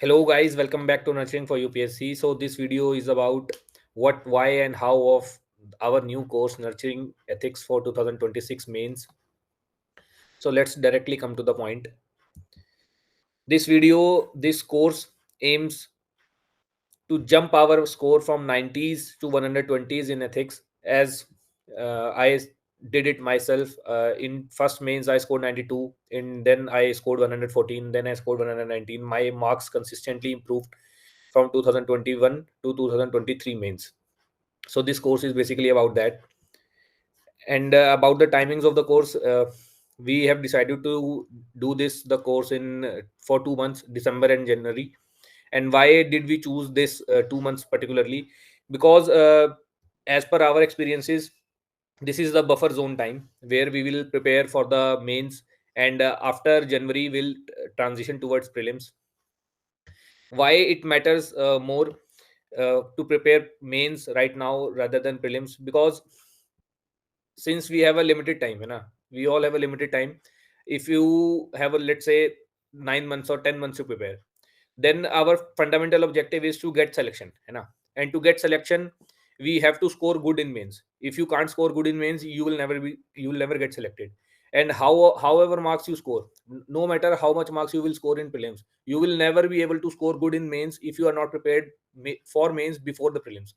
Hello guys, welcome back to Nurturing for UPSC. So this video is about what, why and how of our new course Nurturing Ethics for 2026 mains. So let's directly come to the point. This course aims to jump our score from 90s to 120s in ethics as I did it myself. In first mains I scored 92, and then I scored 114, then I scored 119. My marks consistently improved from 2021 to 2023 mains. So this course is basically about that. And about the timings of the course, we have decided to do the course in for 2 months, December and January. And why did we choose this 2 months particularly? Because as per our experiences, this is the buffer zone time where we will prepare for the mains, and after January we'll transition towards prelims. Why it matters more to prepare mains right now rather than prelims? Because since we have a limited time, na, we all have a limited time. If you have a, let's say, 9 months or 10 months to prepare, then our fundamental objective is to get selection, है ना? And to get selection, we have to score good in mains. If you can't score good in mains, you will never get selected. And however marks you score, no matter how much marks you will score in prelims, you will never be able to score good in mains if you are not prepared for mains before the prelims.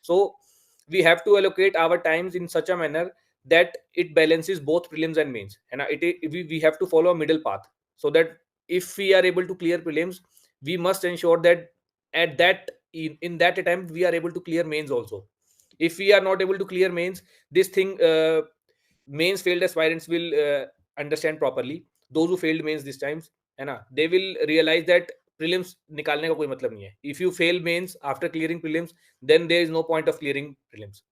So we have to allocate our times in such a manner that it balances both prelims and mains, and we have to follow a middle path, so that if we are able to clear prelims, we must ensure that in that attempt we are able to clear mains also. If we are not able to clear mains, this thing, mains failed aspirants will understand properly. Those who failed mains this times, है ना, they will realize that prelims निकालने का कोई मतलब नहीं है. If you fail mains after clearing prelims, then there is no point of clearing prelims.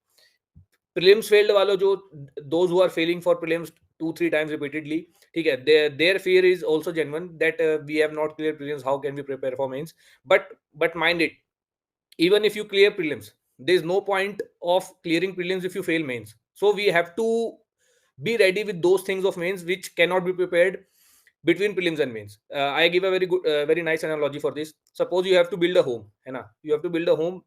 Prelims failed वालों जो, those who are failing for prelims 2-3 times repeatedly, ठीक है, their fear is also genuine that we have not cleared prelims, how can we prepare for mains? But mind it, even if you clear prelims, there is no point of clearing prelims if you fail mains. So we have to be ready with those things of mains which cannot be prepared between prelims and mains. I give a very nice analogy for this. Suppose you have to build a home, है ना, you have to build a home.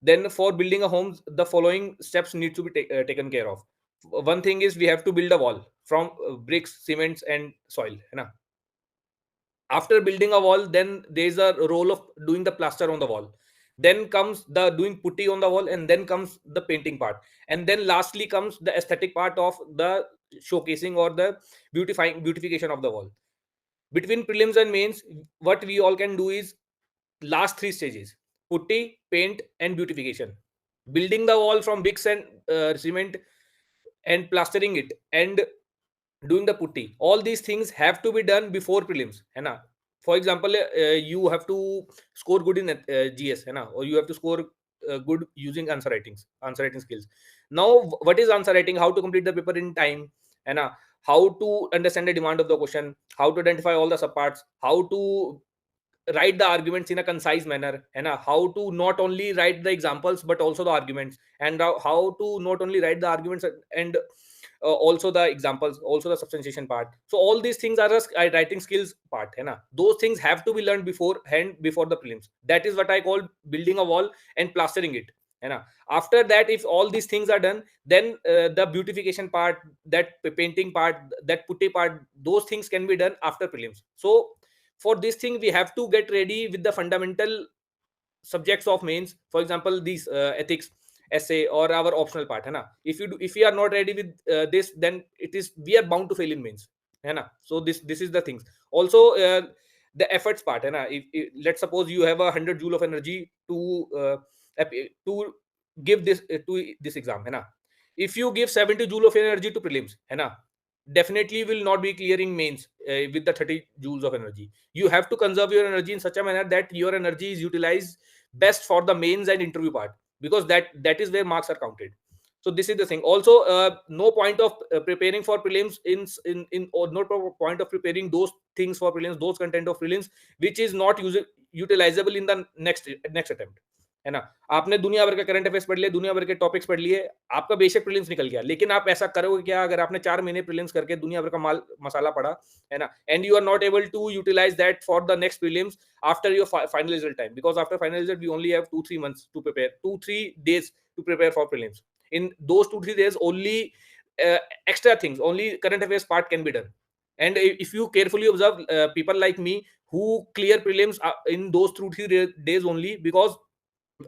Then for building a home, the following steps need to be taken care of. One thing is we have to build a wall from bricks, cements and soil, है ना. After building a wall, then there is a role of doing the plaster on the wall. Then comes the doing putty on the wall, and then comes the painting part, and then lastly comes the aesthetic part of the showcasing or the beautification of the wall. Between prelims and mains, what we all can do is last three stages: putty, paint and beautification. Building the wall from bricks and cement, and plastering it, and doing the putty, all these things have to be done before prelims, है ना. For example, you have to score good in GS, है ना, or you have to score good using answer writing skills. Now what is answer writing? How to complete the paper in time, है ना, how to understand the demand of the question, how to identify all the subparts, how to write the arguments in a concise manner, and how to not only write the examples but also the arguments, and how to not only write the arguments and also the examples, also the substantiation part. So all these things are a writing skills part, है ना. Those things have to be learned beforehand before the prelims. That is what I call building a wall and plastering it, है ना. After that, if all these things are done, then the beautification part, that painting part, that putty part, those things can be done after prelims. So for this thing we have to get ready with the fundamental subjects of mains. For example, these ethics, essay or our optional part, है ना. If we are not ready with this, then it is we are bound to fail in mains, है ना. So this is the things. Also the efforts part, है ना. If let's suppose you have 100 joule of energy to give this exam, है ना. If you give 70 joule of energy to prelims, है ना, definitely you will not be clearing mains with the 30 joules of energy. You have to conserve your energy in such a manner that your energy is utilized best for the mains and interview part, because that is where marks are counted. So this is the thing. Also no point of preparing for prelims in or no point of preparing those things for prelims, those content of prelims which is not utilizable in the next attempt. है ना? आपने दुनिया भर के current affairs पढ़ लिए, दुनिया भर के टॉपिक्स पढ़ लिए, आपका बेसिक प्रीलिम्स निकल गया। लेकिन आप ऐसा करोगे क्या अगर आपने 4 महीने प्रीलिम्स करके दुनिया भर का माल मसाला पढ़ा, है ना? And you are not able to utilize that for the next prelims after your final result time, because after final result we only have 2-3 months to prepare, 2-3 days to prepare for prelims. In those 2-3 days only uh, extra things, only current affairs part can be done. And if you carefully observe people like me who clear prelims in those 2-3 days only, because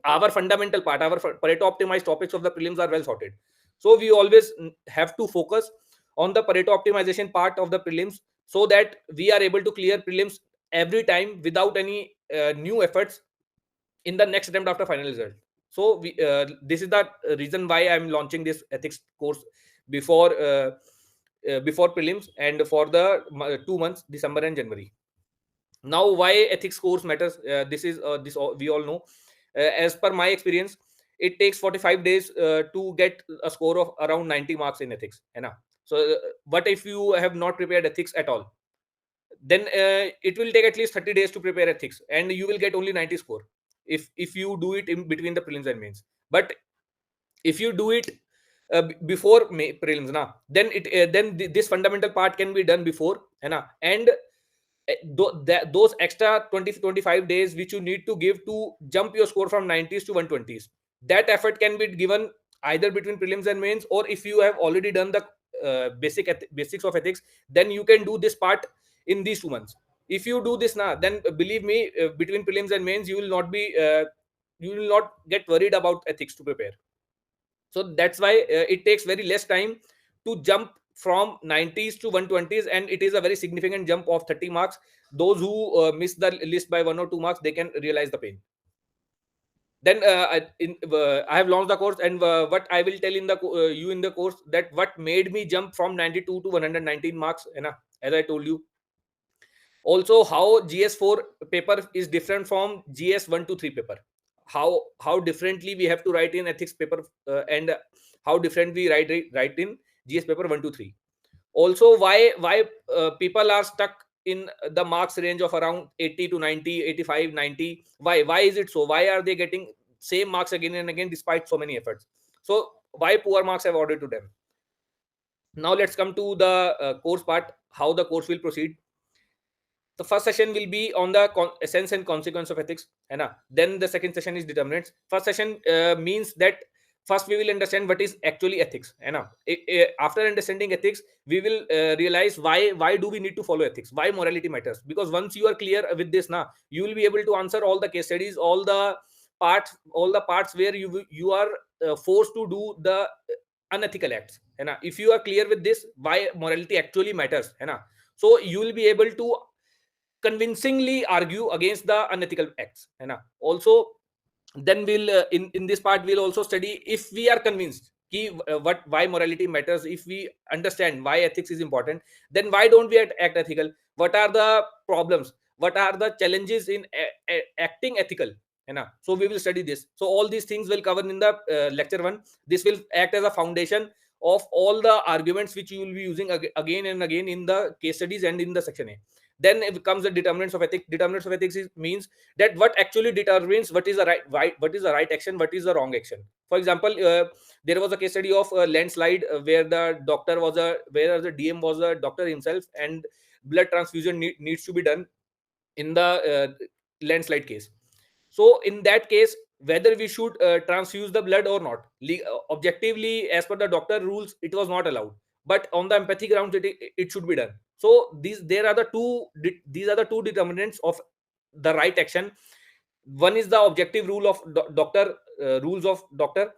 our fundamental part, our Pareto optimized topics of the prelims are well sorted. So we always have to focus on the Pareto optimization part of the prelims, so that we are able to clear prelims every time without any new efforts in the next attempt after final result. So this is the reason why I'm launching this ethics course before before prelims and for the 2 months, December and January. Now, why ethics course matters, this we all know. As per my experience, it takes 45 days to get a score of around 90 marks in ethics, है ना? So but if you have not prepared ethics at all, then it will take at least 30 days to prepare ethics, and you will get only 90 score if you do it in between the prelims and mains. But if you do it before prelims na, then this fundamental part can be done before, है ना? And those extra 20-25 days which you need to give to jump your score from 90s to 120s, that effort can be given either between prelims and mains, or if you have already done the basics of ethics, then you can do this part in these 2 months. If you do this now, then believe me, between prelims and mains you will not be you will not get worried about ethics to prepare. So that's why it takes very less time to jump from 90s to 120s, and it is a very significant jump of 30 marks. Those who miss the list by 1 or 2 marks, they can realize the pain. Then I have launched the course, and what I will tell in the you in the course, that what made me jump from 92 to 119 marks, you know, as I told you. Also, how GS4 paper is different from GS1 to 3 paper. How differently we have to write in ethics paper, and how different we write in GS paper 1 to 3. Also, why people are stuck in the marks range of around 80 to 90, 85, 90. Why is it so? Why are they getting same marks again and again despite so many efforts? So why poor marks have awarded to them? Now let's come to the course part, how the course will proceed. The first session will be on the essence and consequence of ethics, है ना? Then the second session is determinants. First session means that first we will understand what is actually ethics, है ना? After understanding ethics, we will realize why do we need to follow ethics, why morality matters. Because once you are clear with this now, you will be able to answer all the case studies, all the parts where you are forced to do the unethical acts, है ना? If you are clear with this, why morality actually matters, है ना? So you will be able to convincingly argue against the unethical acts, है ना? Also, then we'll in this part we'll also study, if we are convinced कि why morality matters, if we understand why ethics is important, then why don't we act ethical? What are the problems, what are the challenges in acting ethical, है ना? So we will study this. So all these things will cover in the lecture 1. This will act as a foundation of all the arguments which you will be using again and again in the case studies and in the section A. Then it comes the determinants of ethics. Determinants of ethics means that what actually determines what is the what is the right action, what is the wrong action. For example, there was a case study of a landslide where the doctor was where the DM was a doctor himself, and blood transfusion needs to be done in the landslide case. So in that case, whether we should transfuse the blood or not, objectively as per the doctor rules, it was not allowed, but on the empathy grounds it should be done. So these are the two determinants of the right action. One is the objective rule of doctor rules of doctor,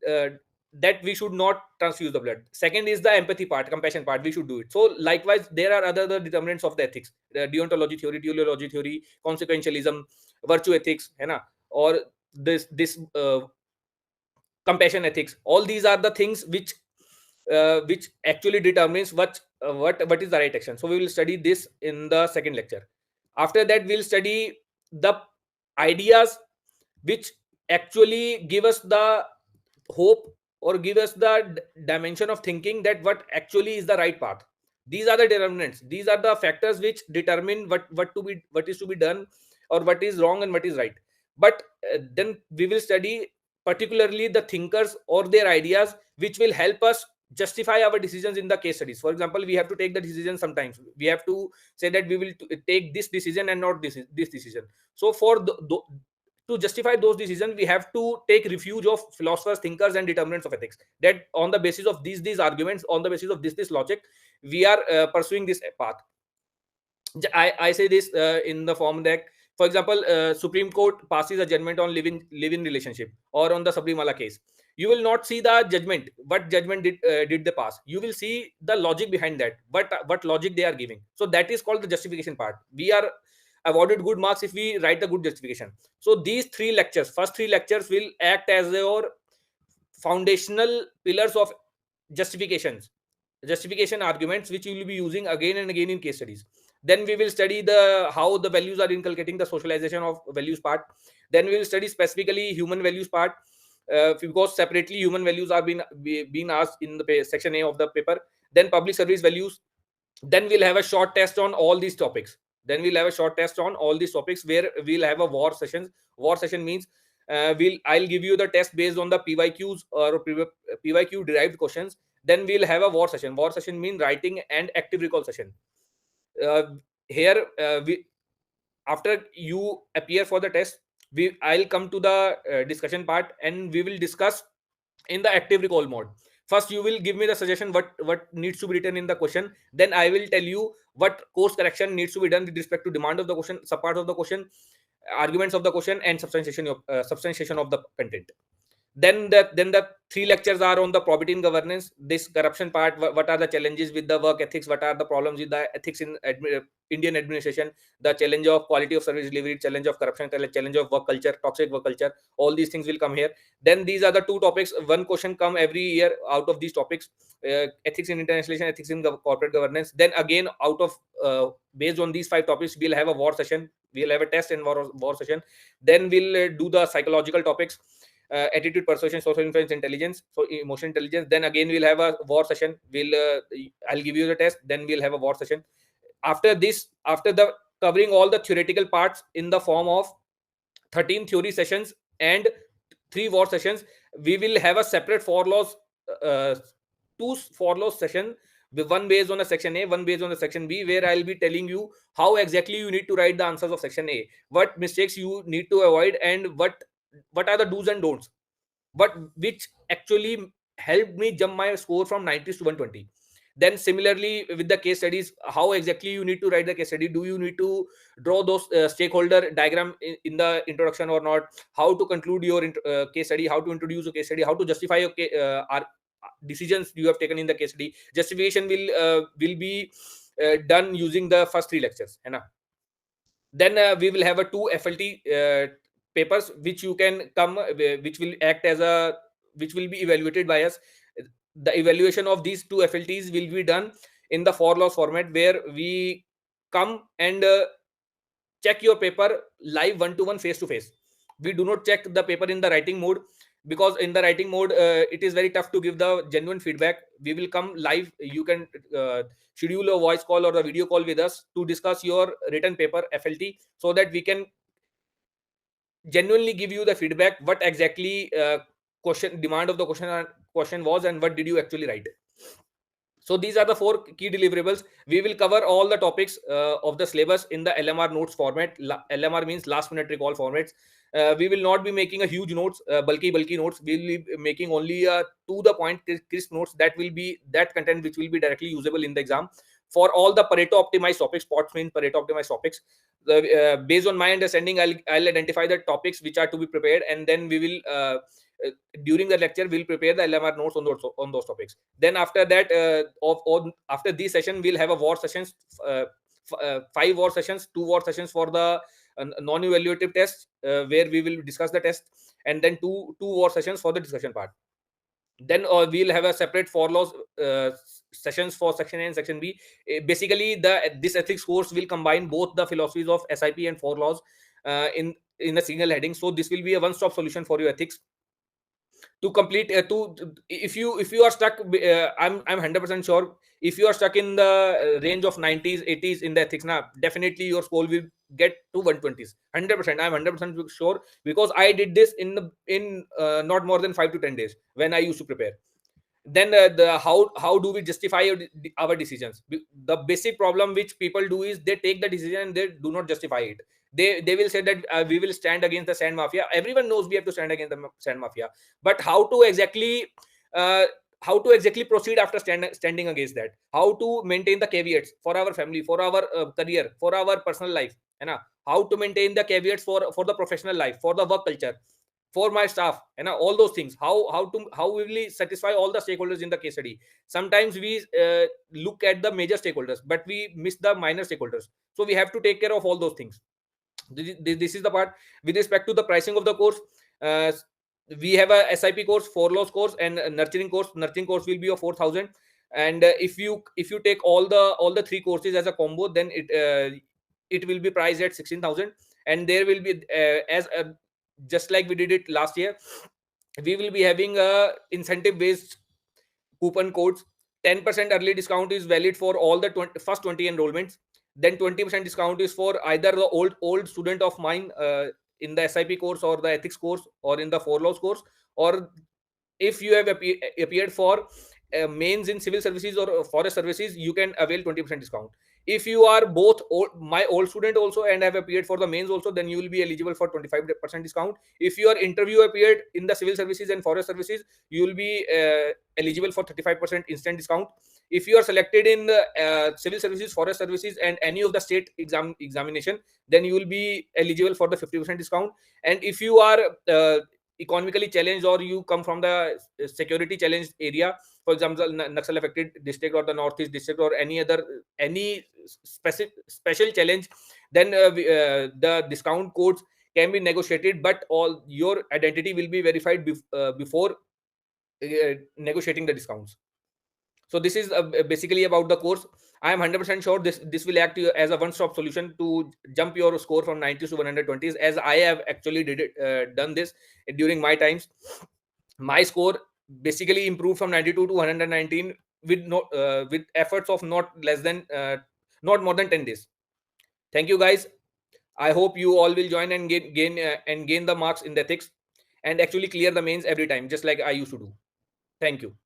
uh, that we should not transfuse the blood. Second is the empathy part, compassion part, we should do it. So likewise there are other determinants of the ethics, deontology theory, teleology theory, consequentialism, virtue ethics, है ना? Or this compassion ethics. All these are the things which actually determines what is the right action. So we will study this in the second lecture. After that we'll study the ideas which actually give us the hope or give us the dimension of thinking that what actually is the right path. These are the determinants, these are the factors which determine what is to be done, or what is wrong and what is right. But then we will study particularly the thinkers or their ideas, which will help us justify our decisions in the case studies. For example, we have to take the decision. Sometimes we have to say that we will take this decision and not this decision. So for to justify those decisions, we have to take refuge of philosophers, thinkers, and determinants of ethics, that on the basis of these arguments, on the basis of this logic, we are pursuing this path. I say this in the form that, for example, Supreme Court passes a judgment on live-in relationship or on the Sabrimala case. You will not see the judgment. What judgment did they pass? You will see the logic behind that. What logic they are giving. So that is called the justification part. We are awarded good marks if we write the good justification. So these first three lectures will act as your foundational pillars of justification arguments, which we will be using again and again in case studies. Then we will study the how the values are inculcating the socialization of values part. Then we will study specifically human values part, because separately human values are being asked in the section A of the paper. Then public service values. Then we'll have a short test on all these topics. Where we'll have a war session. War session means I'll give you the test based on the PYQs or PYQ derived questions. Then we'll have a war session. War session means writing and active recall session. Here we After you appear for the test, I'll come to the discussion part, and we will discuss in the active recall mode. First you will give me the suggestion what needs to be written in the question. Then I will tell you what course correction needs to be done with respect to demand of the question, subpart of the question, arguments of the question, and substantiation of the content. Then the three lectures are on the probity in governance, this corruption part. What are the challenges with the work ethics? What are the problems with the ethics in Indian administration? The challenge of quality of service delivery, challenge of corruption, challenge of work culture, toxic work culture. All these things will come here. Then these are the two topics. One question come every year out of these topics: ethics in international relations, ethics in corporate governance. Then again, based on these five topics, we'll have a war session. We'll have a test and war session. Then we'll do the psychological topics: attitude, persuasion, social influence, intelligence, so emotion intelligence. Then again we'll have a war session. I'll give you the test, then we'll have a war session. After the covering all the theoretical parts in the form of 13 theory sessions and 3 war sessions, we will have a separate two for laws session, with one based on a section A, one based on the section B, where I'll be telling you how exactly you need to write the answers of section A, what mistakes you need to avoid, and what are the do's and don'ts, which actually helped me jump my score from 90s to 120. Then similarly with the case studies, how exactly you need to write the case study. Do you need to draw those stakeholder diagram in the introduction or not? How to conclude your case study, how to introduce a case study, how to justify your decisions you have taken in the case study. Justification will be done using the first 3 lectures, है ना? Then we will have a 2 FLT papers which you can come, which will act as which will be evaluated by us. The evaluation of these 2 FLTs will be done in the for loss format, where we come and check your paper live, one to one, face to face. We do not check the paper in the writing mode, because in the writing mode it is very tough to give the genuine feedback. We will come live. You can schedule a voice call or a video call with us to discuss your written paper FLT, so that we can genuinely give you the feedback, what exactly question demand of the question was, and what did you actually write. So these are the 4 key deliverables. We will cover all the topics of the syllabus in the LMR notes format. LMR means last minute recall formats. We will not be making a huge notes, bulky notes. We will be making only to the point crisp notes, that will be that content which will be directly usable in the exam. For all the Pareto optimized topics, POTS means Pareto optimized topics. Based on my understanding, I'll identify the topics which are to be prepared, and then we will during the lecture we'll prepare the LMR notes on those topics. Then after that, after this session, we'll have a war sessions, 5 war sessions, 2 war sessions for the non-evaluative tests, where we will discuss the test, and then two war sessions for the discussion part. Then we'll have a separate for laws sessions for section A and section B. Basically, this ethics course will combine both the philosophies of SIP and for laws in a single heading. So this will be a one-stop solution for your ethics. to complete if you are stuck, I'm 100% sure, if you are stuck in the range of 90s 80s in the ethics now, definitely your score will get to 120s. 100%, I'm 100% sure, because I did this in not more than 5 to 10 days when I used to prepare. Then the how do we justify our decisions? The basic problem which people do is they take the decision and they do not justify it. They will say that we will stand against the sand mafia. Everyone knows we have to stand against the sand mafia, but uh, how to exactly proceed after standing against that, how to maintain the caveats for our family, for our career, for our personal life, how to maintain the caveats for the professional life, for the work culture, for my staff, all those things. How will we satisfy all the stakeholders in the case study? Sometimes we look at the major stakeholders, but we miss the minor stakeholders. So we have to take care of all those things. This is the part. With respect to the pricing of the course, uh, we have a SIP course, 4 laws course, and a nurturing course. Nurturing course will be of 4,000. And if you take all the three courses as a combo, then it will be priced at 16,000. And there will be as just like we did it last year, we will be having a incentive based coupon codes. 10% early discount is valid for all the first 20 enrollments. Then 20% discount is for either the old student of mine in the SIP course or the ethics course or in the 4 laws course, or if you have appeared for mains in civil services or forest services, you can avail 20% discount. If you are both my old student also and have appeared for the mains also, then you will be eligible for 25% discount. If your interview appeared in the civil services and forest services, you will be eligible for 35% instant discount. If you are selected in the civil services, forest services, and any of the state examination, then you will be eligible for the 50% discount. And if you are economically challenged, or you come from the security challenged area, for example Naxal affected district or the northeast district or any special challenge, then the discount codes can be negotiated, but all your identity will be verified before negotiating the discounts. So this is basically about the course. I am 100% sure this will act as a one stop solution to jump your score from 90s to 120s, as I have actually done this during my times. My score basically improved from 92 to 119 with efforts of not more than 10 days. Thank you guys. I hope you all will join and gain the marks in the ethics and actually clear the mains every time, just like I used to do. Thank you.